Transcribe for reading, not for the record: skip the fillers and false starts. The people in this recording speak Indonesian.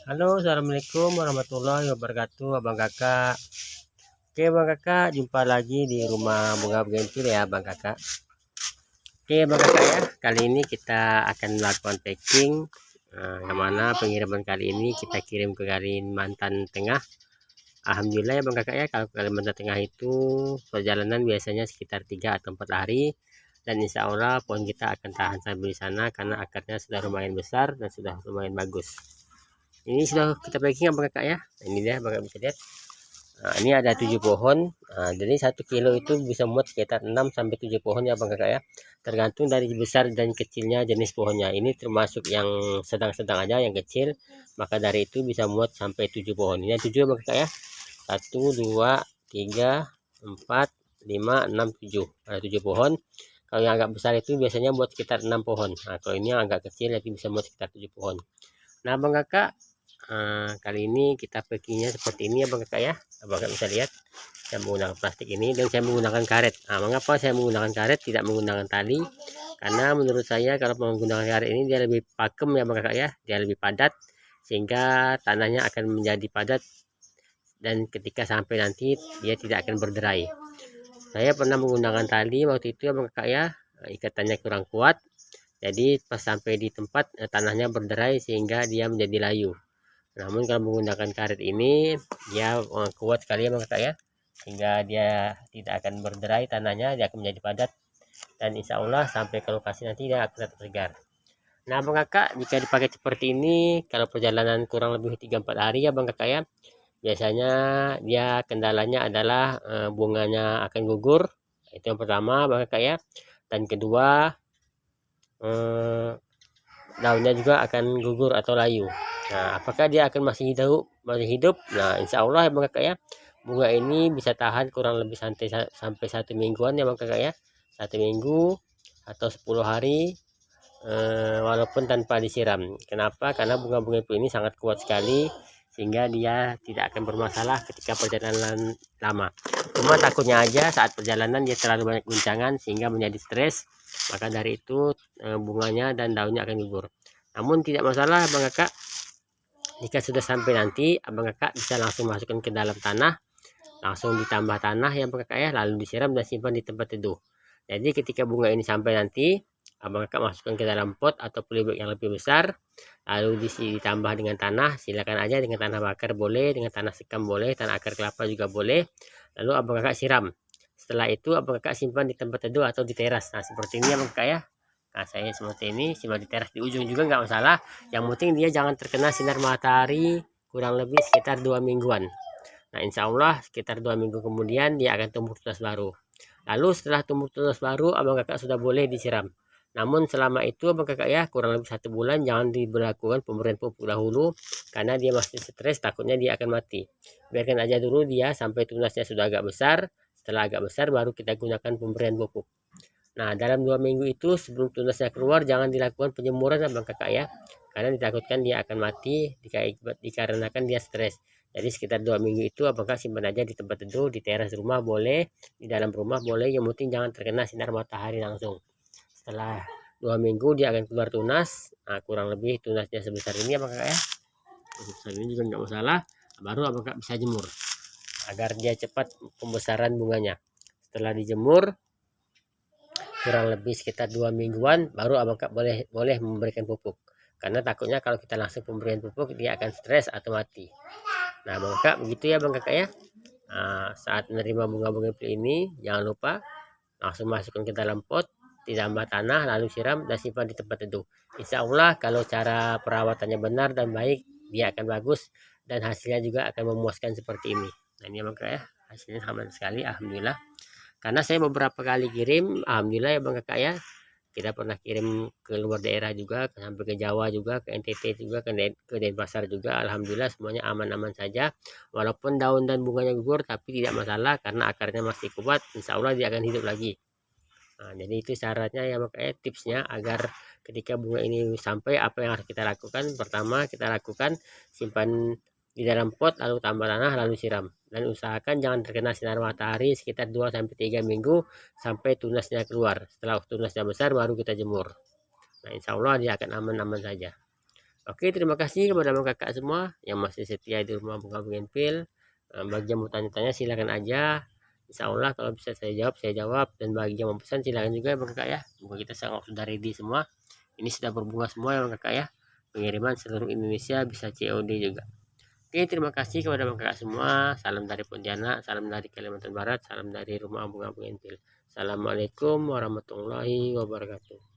Halo, assalamualaikum warahmatullahi wabarakatuh, abang kakak. Oke, bang kakak, jumpa lagi di rumah bunga bugenvil ya, bang kakak. Oke, bang kakak ya, kali ini kita akan melakukan packing. Yang mana pengiriman kali ini kita kirim ke Kalimantan Tengah. Alhamdulillah ya bang kakak ya, kalau ke Kalimantan Tengah itu perjalanan biasanya sekitar 3 atau 4 hari. Dan insya Allah pohon kita akan tahan sampai di sana karena akarnya sudah lumayan besar dan sudah lumayan bagus. Ini sudah kita packing ya bang kakak ya. Ini dia bang kakak bisa lihat. Nah, ini ada 7 pohon. Nah, jadi 1 kilo itu bisa muat sekitar 6 sampai 7 pohon ya bang kakak ya. Tergantung dari besar dan kecilnya jenis pohonnya. Ini termasuk yang sedang-sedang aja, yang kecil. Maka dari itu bisa muat sampai 7 pohon. Ini 7 ya bang kakak ya. 1, 2, 3, 4, 5, 6, 7. Ada 7 pohon. Kalau yang agak besar itu biasanya buat sekitar 6 pohon. Nah, kalau ini yang agak kecil itu bisa muat sekitar 7 pohon. Nah bang kakak, kali ini kita packingnya seperti ini ya bang kakak ya. Abang kakak bisa lihat saya menggunakan plastik ini dan saya menggunakan karet. Mengapa saya menggunakan karet tidak menggunakan tali? Karena menurut saya kalau menggunakan karet ini dia lebih pakem ya bang kakak ya, dia lebih padat sehingga tanahnya akan menjadi padat dan ketika sampai nanti dia tidak akan berderai. Saya pernah menggunakan tali waktu itu ya bang kakak ya, ikatannya kurang kuat. Jadi pas sampai di tempat tanahnya berderai sehingga dia menjadi layu. Namun kalau menggunakan karet ini dia kuat sekali ya bang kakak ya, sehingga dia tidak akan berderai tanahnya, dia akan menjadi padat dan insya Allah sampai ke lokasi nanti dia akan tetap segar. Nah bang kakak, jika dipakai seperti ini kalau perjalanan kurang lebih 3-4 hari ya bang kakak ya, biasanya dia kendalanya adalah bunganya akan gugur. Itu yang pertama bang kakak ya. Dan kedua, daunnya juga akan gugur atau layu. Nah, apakah dia akan masih hidup? Masih hidup? Nah, insya Allah ya bang kakak ya, bunga ini bisa tahan kurang lebih sampai 1 mingguan ya bang kakak ya. 1 minggu atau 10 hari, walaupun tanpa disiram. Kenapa? Karena bunga-bunga ini sangat kuat sekali sehingga dia tidak akan bermasalah ketika perjalanan lama. Cuma takutnya aja saat perjalanan dia terlalu banyak guncangan sehingga menjadi stres, maka dari itu bunganya dan daunnya akan gugur. Namun tidak masalah bang kakak, jika sudah sampai nanti abang kakak bisa langsung masukkan ke dalam tanah, langsung ditambah tanah ya bang kakak ya, lalu disiram dan simpan di tempat teduh. Jadi ketika bunga ini sampai nanti abang kakak masukkan ke dalam pot atau polybag yang lebih besar, lalu ditambah dengan tanah, silakan aja dengan tanah bakar boleh, dengan tanah sekam boleh, tanah akar kelapa juga boleh. Lalu abang kakak siram. Setelah itu abang kakak simpan di tempat teduh atau di teras. Nah seperti ini ya bang kakak ya. Nah saya seperti ini simpan di teras, di ujung juga nggak masalah. Yang penting dia jangan terkena sinar matahari kurang lebih sekitar 2 mingguan. Nah insya Allah sekitar 2 minggu kemudian dia akan tumbuh tunas baru. Lalu setelah tumbuh tunas baru abang kakak sudah boleh disiram. Namun selama itu abang kakak ya kurang lebih 1 bulan jangan diberlakukan pemberian pupuk dahulu karena dia masih stres, takutnya dia akan mati. Biarkan aja dulu dia sampai tunasnya sudah agak besar. Setelah agak besar baru kita gunakan pemberian pupuk. Nah dalam 2 minggu itu sebelum tunasnya keluar jangan dilakukan penjemuran abang kakak ya, karena ditakutkan dia akan mati dikarenakan dia stres. Jadi sekitar 2 minggu itu apakah simpan aja di tempat teduh, di teras rumah boleh, di dalam rumah boleh, yang penting jangan terkena sinar matahari langsung. Setelah 2 minggu dia akan keluar tunas. Nah, kurang lebih tunasnya sebesar ini apakah ya, sebesar ini juga nggak masalah. Baru apakah bisa jemur agar dia cepat pembesaran bunganya. Setelah dijemur kurang lebih sekitar 2 mingguan baru abang kak boleh memberikan pupuk, karena takutnya kalau kita langsung pemberian pupuk dia akan stres atau mati. Nah bang kak begitu ya bang kakak ya. Saat menerima bunga-bunga ini jangan lupa langsung masukkan ke dalam pot, ditambah tanah lalu siram dan simpan di tempat teduh. Insya Allah kalau cara perawatannya benar dan baik dia akan bagus dan hasilnya juga akan memuaskan seperti ini. Nah ini bang kakak ya, hasilnya aman sekali alhamdulillah. Karena saya beberapa kali kirim, alhamdulillah ya bang kakak ya, kita pernah kirim ke luar daerah juga, sampai ke Jawa juga, ke NTT juga, ke Denpasar juga, alhamdulillah semuanya aman-aman saja. Walaupun daun dan bunganya gugur tapi tidak masalah karena akarnya masih kuat, insya Allah dia akan hidup lagi. Nah, jadi itu syaratnya ya makanya tipsnya agar ketika bunga ini sampai apa yang harus kita lakukan. Pertama kita lakukan simpan di dalam pot lalu tambah tanah lalu siram, dan usahakan jangan terkena sinar matahari sekitar 2-3 minggu sampai tunasnya keluar. Setelah tunasnya besar baru kita jemur. Nah insya Allah dia akan aman-aman saja. Oke, terima kasih kepada kakak semua yang masih setia di rumah bunga bugenvil. Bagi yang mau tanya-tanya silakan aja. Insya Allah kalau bisa saya jawab, dan bagi yang mau pesan silakan juga ya Bang Kakak ya. Bunga kita sudah ready semua. Ini sudah berbunga semua ya Bang Kakak ya. Pengiriman seluruh Indonesia, bisa COD juga. Oke, terima kasih kepada Bang Kakak semua. Salam dari Pontianak, salam dari Kalimantan Barat, salam dari rumah bunga bugenvil. Assalamualaikum warahmatullahi wabarakatuh.